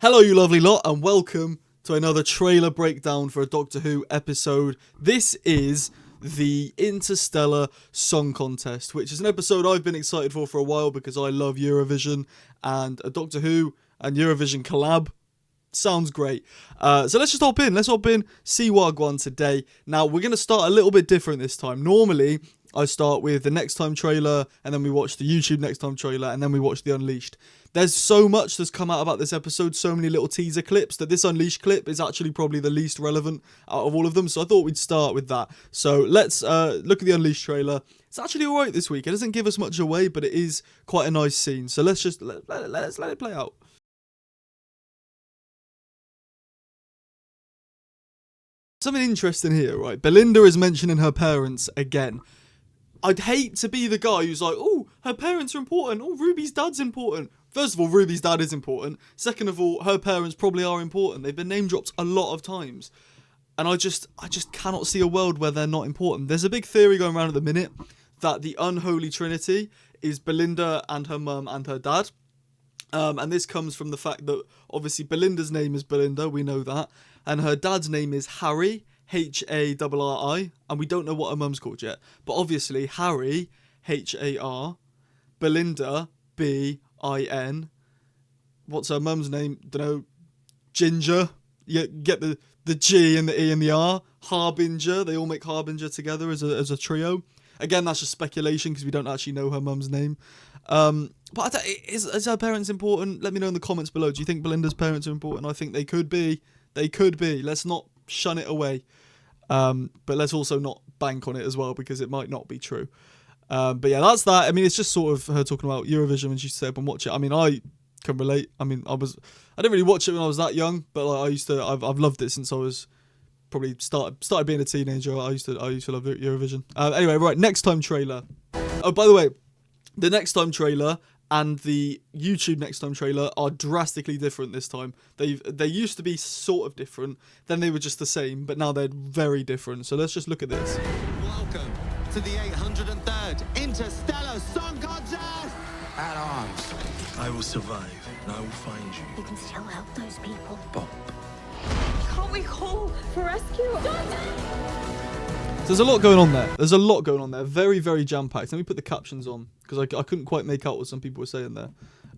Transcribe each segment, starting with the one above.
Hello, you lovely lot, and welcome to another trailer breakdown for a Doctor Who episode. This is the Interstellar Song Contest, which is an episode I've been excited for a while because I love Eurovision, and a Doctor Who and Eurovision collab sounds great. So let's just hop in. Let's hop in, see what I want today. Now, we're going to start a little bit different this time. Normally, I start with the Next Time trailer, and then we watch the YouTube Next Time trailer, and then we watch the Unleashed. There's so much that's come out about this episode, so many little teaser clips, that this Unleashed clip is actually probably the least relevant out of all of them, so I thought we'd start with that. So let's look at the Unleashed trailer. It's actually alright this week. It doesn't give us much away, but it is quite a nice scene. So let's just let it play out. Something interesting here, right? Belinda is mentioning her parents again. I'd hate to be the guy who's like, oh, her parents are important. Oh, Ruby's dad's important. First of all, Ruby's dad is important. Second of all, her parents probably are important. They've been name dropped a lot of times. And I just cannot see a world where they're not important. There's a big theory going around at the minute that the unholy trinity is Belinda and her mum and her dad. And this comes from the fact that obviously Belinda's name is Belinda, we know that. And her dad's name is Harry, Harri, and we don't know what her mum's called yet. But obviously Harry, Har, Belinda, Bin. What's her mum's name? Don't know. Ginger. You get the G and the E and the R. Harbinger. They all make Harbinger together as a trio. Again, that's just speculation because we don't actually know her mum's name. But is her parents important? Let me know in the comments below. Do you think Belinda's parents are important? I think they could be. They could be. Let's not shun it away. But let's also not bank on it as well because it might not be true. But yeah, that's that. I mean, it's just sort of her talking about Eurovision when she said up and watch it. I mean, I can relate. I mean, I didn't really watch it when I was that young, but like, I've loved it since I was probably started being a teenager. I used to love Eurovision. Anyway, right, Next Time trailer. Oh, by the way, the Next Time trailer and the YouTube Next Time trailer are drastically different this time. They used to be sort of different, then they were just the same, but now they're very different. So let's just look at this. Welcome to the 803rd Interstellar Song Contest! At arms. I will survive, and I will find you. We can still help those people. Bob. Can't we call for rescue? So there's a lot going on there. Very, very jam-packed. Let me put the captions on because I couldn't quite make out what some people were saying there.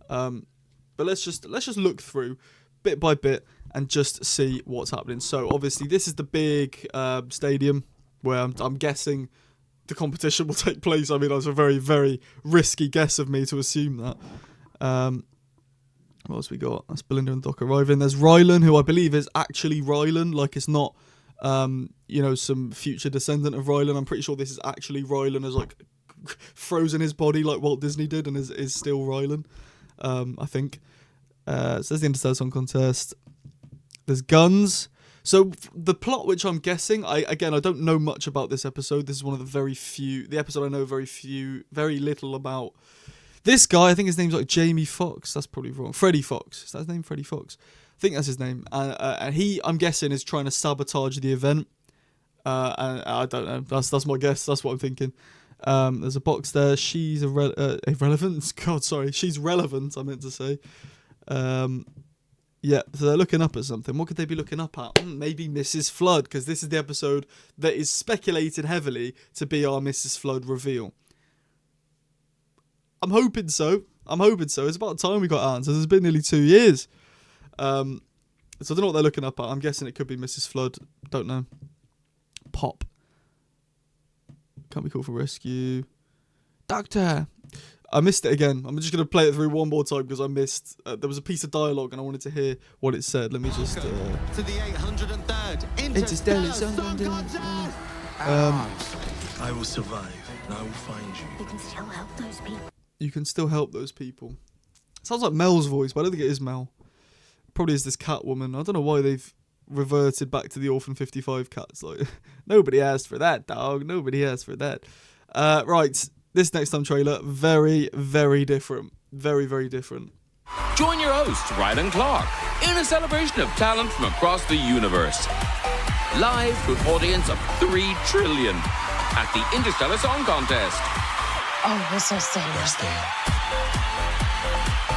But let's just look through bit by bit and just see what's happening. So obviously this is the big stadium where I'm guessing the competition will take place. I mean, that's a very, very risky guess of me to assume that. What else we got? That's Belinda and Doc arriving. There's Rylan, who I believe is actually Rylan. Like, it's not some future descendant of Rylan. I'm pretty sure this is actually Rylan has like frozen his body like Walt Disney did and is still Rylan, I think. So there's the Interstellar Song Contest. There's guns. So the plot, which I'm guessing, I don't know much about this episode. This is one of the episode I know very little about. This guy, I think his name's like Jamie Foxx. That's probably wrong. Freddie Fox. Is that his name? Freddie Fox. I think that's his name. And he, I'm guessing, is trying to sabotage the event. And I don't know. That's my guess. That's what I'm thinking. There's a box there. She's irrelevant. God, sorry. She's relevant, I meant to say. Yeah, so they're looking up at something. What could they be looking up at? Maybe Mrs. Flood, because this is the episode that is speculated heavily to be our Mrs. Flood reveal. I'm hoping so. It's about time we got answers. It's been nearly 2 years. So I don't know what they're looking up at. I'm guessing it could be Mrs. Flood. Don't know. Pop. Can't be called for rescue. Doctor. I missed it again. I'm just going to play it through one more time because I missed. There was a piece of dialogue and I wanted to hear what it said. Let me just. To the 803rd Interstellar Song Song Contest! I will survive, and I will find you. We can still help those people. You can still help those people. Sounds like Mel's voice, but I don't think it is Mel. Probably is this cat woman. I don't know why they've reverted back to the Orphan 55 cats. Like, nobody asked for that, dog. Nobody asked for that. Right, this Next Time trailer, very, very different. Very, very different. Join your hosts, Rylan and Clarke, in a celebration of talent from across the universe. Live to an audience of 3 trillion at the Interstellar Song Contest. Oh, we're so staying. We're staying.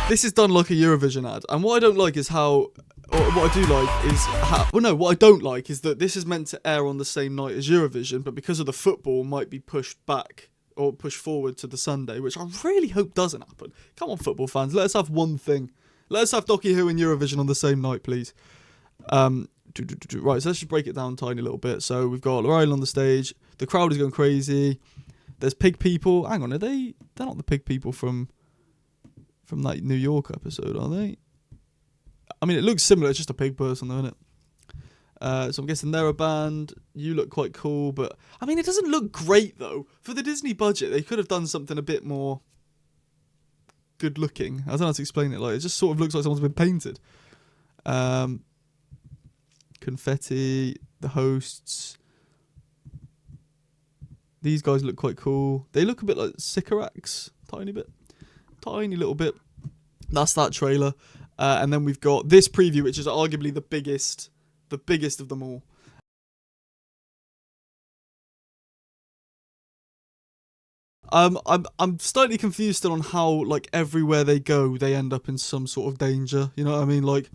This is done like a Eurovision ad, and what I don't like is how, or what I do like is how, well no, what I don't like is that this is meant to air on the same night as Eurovision, but because of the football might be pushed back or pushed forward to the Sunday, which I really hope doesn't happen. Come on, football fans, let us have one thing. Let us have Doctor Who and Eurovision on the same night, please. Right, so let's just break it down a tiny little bit. So we've got Rylan on the stage, the crowd is going crazy, there's pig people. Hang on, they're not the pig people from that New York episode, are they? I mean, it looks similar, it's just a pig person though, isn't it? So I'm guessing they're a band. You look quite cool, but I mean, it doesn't look great though. For the Disney budget, they could have done something a bit more good looking. I don't know how to explain it. Like, it just sort of looks like someone's been painted. Confetti, the hosts. These guys look quite cool. They look a bit like Sycorax, tiny little bit. That's that trailer. And then we've got this preview, which is arguably the biggest of them all. I'm slightly confused still on how, like, everywhere they go, they end up in some sort of danger. You know what I mean? Like,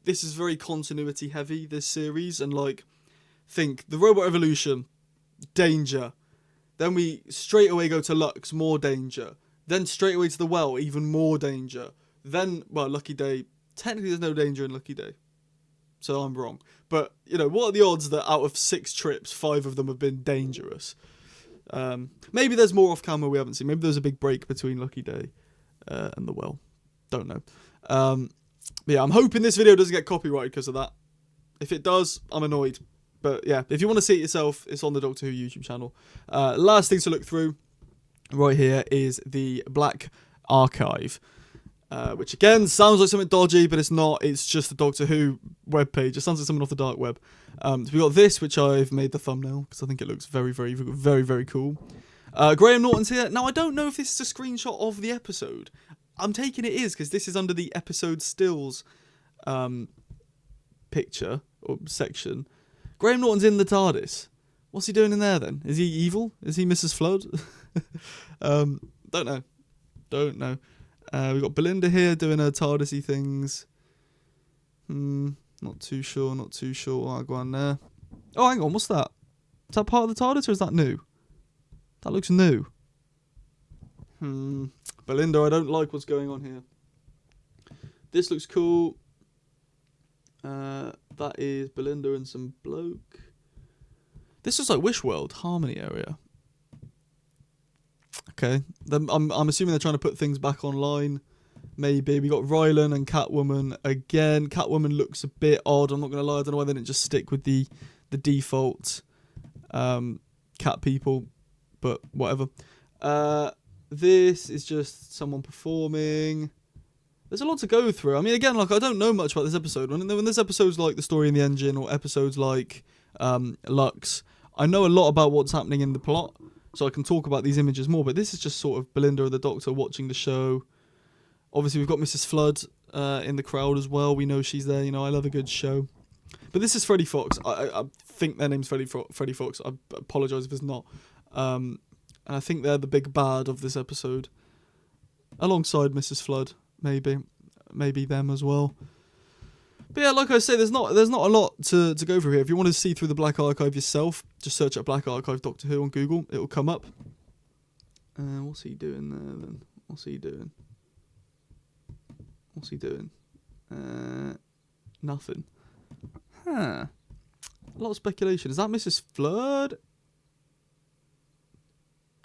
this is very continuity heavy, this series, and like, think the robot evolution, danger. Then we straight away go to Lux, more danger. Then straight away to the well, even more danger. Then, well, Lucky Day. Technically, there's no danger in Lucky Day, so I'm wrong. But, you know, what are the odds that out of 6 trips, 5 of them have been dangerous? Maybe there's more off camera we haven't seen. Maybe there's a big break between Lucky Day and the well. Don't know. But yeah, I'm hoping this video doesn't get copyrighted because of that. If it does, I'm annoyed. But yeah, if you want to see it yourself, it's on the Doctor Who YouTube channel. Last thing to look through right here is the Black Archive. Which again sounds like something dodgy, but it's not. It's just the Doctor Who webpage. It sounds like something off the dark web. So we got this, which I've made the thumbnail because I think it looks very, very, very, very cool. Graham Norton's here. Now, I don't know if this is a screenshot of the episode. I'm taking it is because this is under the episode stills picture or section. Graham Norton's in the TARDIS. What's he doing in there then? Is he evil? Is he Mrs. Flood? Don't know. We've got Belinda here doing her TARDIS-y things. Not too sure. I'll go on there. Oh, hang on, what's that? Is that part of the TARDIS or is that new? That looks new. Belinda, I don't like what's going on here. This looks cool. That is Belinda and some bloke. This is like Wish World, Harmony area. Okay, then I'm assuming they're trying to put things back online. Maybe we got Rylan and Catwoman again. Catwoman looks a bit odd. I'm not gonna lie. I don't know why they didn't just stick with the default cat people, but whatever. This is just someone performing. There's a lot to go through. I mean, again, like, I don't know much about this episode. When there's episodes like The Story in the Engine or episodes like Lux, I know a lot about what's happening in the plot, so I can talk about these images more. But this is just sort of Belinda and the Doctor watching the show. Obviously, we've got Mrs. Flood in the crowd as well. We know she's there. You know, I love a good show. But this is Freddie Fox. I think their name's Freddie Fox. I apologise if it's not. And I think they're the big bad of this episode, alongside Mrs. Flood. Maybe them as well. But yeah, like I say, there's not a lot to go through here. If you want to see through the Black Archive yourself, just search up Black Archive Doctor Who on Google. It'll come up. What's he doing there then? What's he doing? Nothing. A lot of speculation. Is that Mrs. Flood?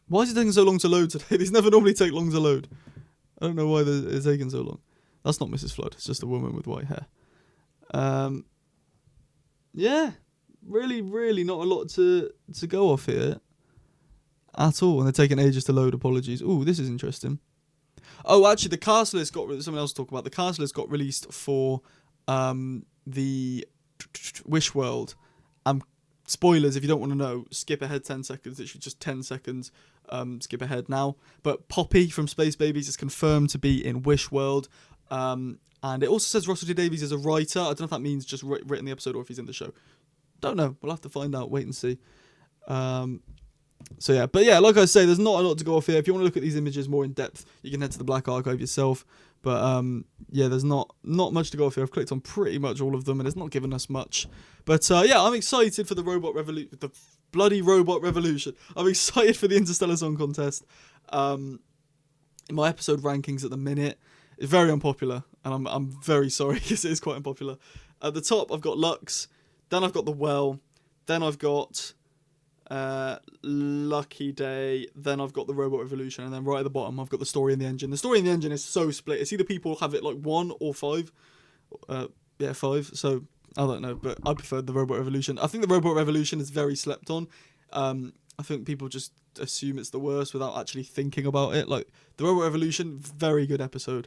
Why is it taking so long to load today? These never normally take long to load. I don't know why it's taking so long. That's not Mrs. Flood. It's just a woman with white hair. Yeah, really not a lot to go off here at all. And they're taking ages to load. Apologies. Ooh, this is interesting. Oh, actually, the cast list got something else to talk about. The cast list got released for the Wish World. Spoilers, if you don't want to know, skip ahead 10 seconds. Literally just 10 seconds. Skip ahead now. But Poppy from Space Babies is confirmed to be in Wish World. And it also says Russell T Davies is a writer. I don't know if that means just written the episode or if he's in the show. Don't know. We'll have to find out. Wait and see. So yeah, but yeah, like I say, there's not a lot to go off here. If you want to look at these images more in depth, you can head to the Black Archive yourself. But yeah, there's not much to go off here. I've clicked on pretty much all of them, and it's not given us much. But yeah, I'm excited for the bloody robot revolution. I'm excited for the Interstellar Song Contest. My episode rankings at the minute is very unpopular, and I'm very sorry because it is quite unpopular. At the top, I've got Lux, then I've got The Well, then I've got Lucky Day, then I've got the Robot Revolution, and then right at the bottom I've got the Story in the Engine. The Story in the Engine is so split. It's either people have it like 1 or 5. Yeah, 5. So I don't know, but I prefer the Robot Revolution. I think the Robot Revolution is very slept on. I think people just assume it's the worst without actually thinking about it. Like the Robot Revolution, very good episode.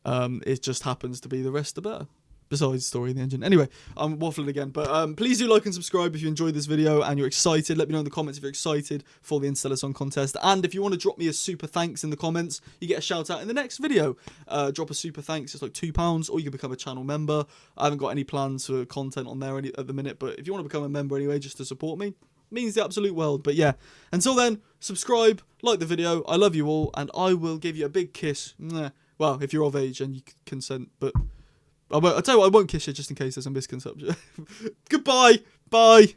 It just happens to be the rest are better. Besides Story in the Engine. Anyway, I'm waffling again. But please do like and subscribe if you enjoyed this video and you're excited. Let me know in the comments if you're excited for the Interstellar Song Contest. And if you want to drop me a super thanks in the comments, you get a shout out in the next video. Drop a super thanks. It's like £2, or you can become a channel member. I haven't got any plans for content on there at the minute. But if you want to become a member anyway, just to support me, means the absolute world. But yeah, until then, subscribe, like the video. I love you all. And I will give you a big kiss. Well, if you're of age and you consent, but I'll tell you what, I won't kiss you just in case there's a misconception. Goodbye. Bye.